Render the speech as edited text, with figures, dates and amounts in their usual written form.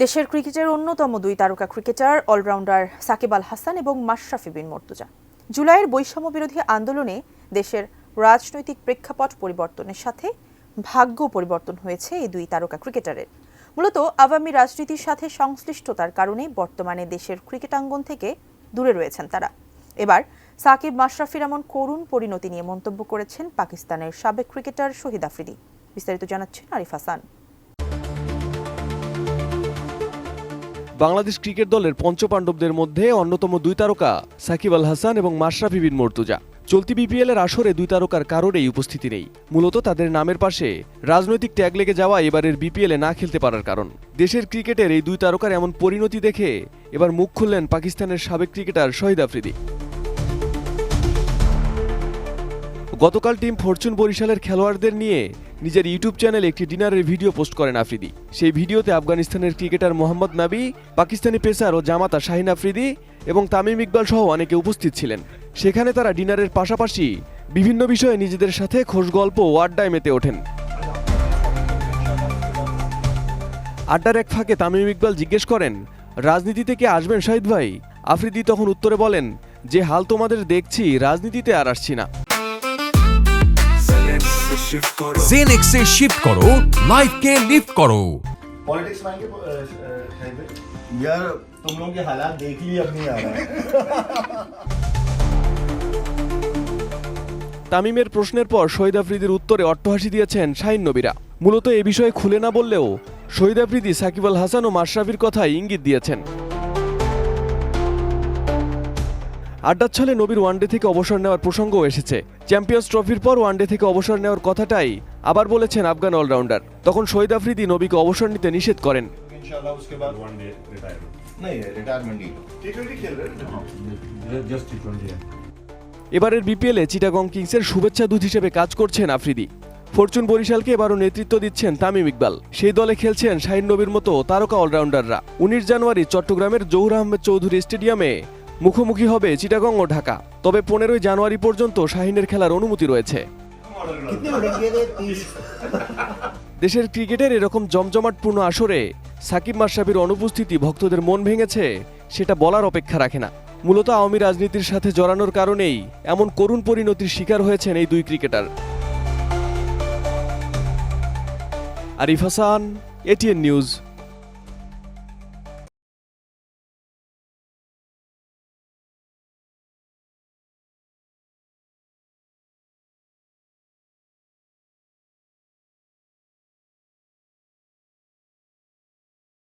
দেশের ক্রিকেটের অন্যতম দুই তারকা ক্রিকেটার অলরাউন্ডার সাকিব আল হাসান এবং মাশরাফি বিন মুর্তজা। জুলাইয়ের বৈষম্য বিরোধী আন্দোলনে দেশের রাজনৈতিক প্রেক্ষাপট পরিবর্তনের সাথে ভাগ্য পরিবর্তন হয়েছে এই দুই তারকা ক্রিকেটারের। মূলত আওয়ামী রাজনীতির সাথে সংশ্লিষ্টতার কারণে বর্তমানে দেশের ক্রিকেটাঙ্গন থেকে দূরে রয়েছেন তারা। এবার সাকিব মাশরাফির এমন করুণ পরিণতি নিয়ে মন্তব্য করেছেন পাকিস্তানের সাবেক ক্রিকেটার শহীদ আফ্রিদি। বিস্তারিত জানাচ্ছেন আরিফ হাসান। বাংলাদেশ ক্রিকেট দলের পঞ্চপাণ্ডবদের মধ্যে অন্যতম দুই তারকা সাকিব আল হাসান এবং মাশরাফি বিন মুর্তজা। চলতি বিপিএলের আসরে দুই তারকার কারোরই উপস্থিতি নেই। মূলত তাদের নামের পাশে রাজনৈতিক ট্যাগ লেগে যাওয়া এবারের বিপিএলে না খেলতে পারার কারণ। দেশের ক্রিকেটের এই দুই তারকার এমন পরিণতি দেখে এবার মুখ খুললেন পাকিস্তানের সাবেক ক্রিকেটার শহীদ আফ্রিদি। গতকাল টিম ফরচুন বরিশালের খেলোয়াড়দের নিয়ে নিজের ইউটিউব চ্যানেলে একটি ডিনারের ভিডিও পোস্ট করেন আফ্রিদি। সেই ভিডিওতে আফগানিস্তানের ক্রিকেটার মোহাম্মদ নাবি, পাকিস্তানি পেসার ও জামাতা শাহিন আফ্রিদি এবং তামিম ইকবাল সহ অনেকে উপস্থিত ছিলেন। সেখানে তারা ডিনারের পাশাপাশি বিভিন্ন বিষয়ে নিজেদের সাথে খোশ গল্প ও আড্ডায় মেতে ওঠেন। আড্ডার এক ফাঁকে তামিম ইকবাল জিজ্ঞেস করেন, রাজনীতিতে কে আসবেন শহীদ ভাই? আফ্রিদি তখন উত্তরে বলেন, যে হাল তোমাদের দেখছি রাজনীতিতে আর আসছি না। जेनेक्स से शिफ्ट करो, लाइफ के लिफ्ट करो। पॉलिटिक्स में आएंगे यार, तुम लोगों के हालात देख लिए अब नहीं आ रहा है। তামিমের প্রশ্নের পর শহীদ আফ্রিদির উত্তরে অট্টহাসি দিয়েছেন শাহিন নবীরা। মূলত এ বিষয়ে খুলে না বললেও শহীদ আফ্রিদি সাকিব আল হাসান ও মাশরাফির কথায় ইঙ্গিত দিয়েছেন। আড্ডার ছলে নবীর ওয়ানডে থেকে অবসর নেওয়ার প্রসঙ্গও এসেছে। চ্যাম্পিয়ন্স ট্রফির পর ওয়ানডে থেকে অবসর নেওয়ার কথাটাই আবার বলেছেন আফগান অলরাউন্ডার। তখন শহীদ আফ্রিদি নবীকে অবসর নিতে নিষেধ করেন। এবারের বিপিএলে চিটাগং কিংসের শুভেচ্ছা দূত হিসেবে কাজ করছেন আফ্রিদি। ফরচুন বরিশালকে এবারও নেতৃত্ব দিচ্ছেন তামিম ইকবাল। সেই দলে খেলছেন শাহিন নবীর মতো তারকা অলরাউন্ডাররা। 19 জানুয়ারি চট্টগ্রামের জহুর আহমেদ চৌধুরী স্টেডিয়ামে মুখোমুখি হবে চিটাগং ও ঢাকা। তবে 15 জানুয়ারি পর্যন্ত শাহিনের খেলার অনুমতি রয়েছে। দেশের ক্রিকেটের এরকম জমজমাটপূর্ণ আসরে সাকিব মাশরাফির অনুপস্থিতি ভক্তদের মন ভেঙেছে সেটা বলার অপেক্ষা রাখে না। মূলত আওয়ামী রাজনীতির সাথে জড়ানোর কারণেই এমন করুণ পরিণতির শিকার হয়েছেন এই দুই cricketer. Arif Hasan, ATN news.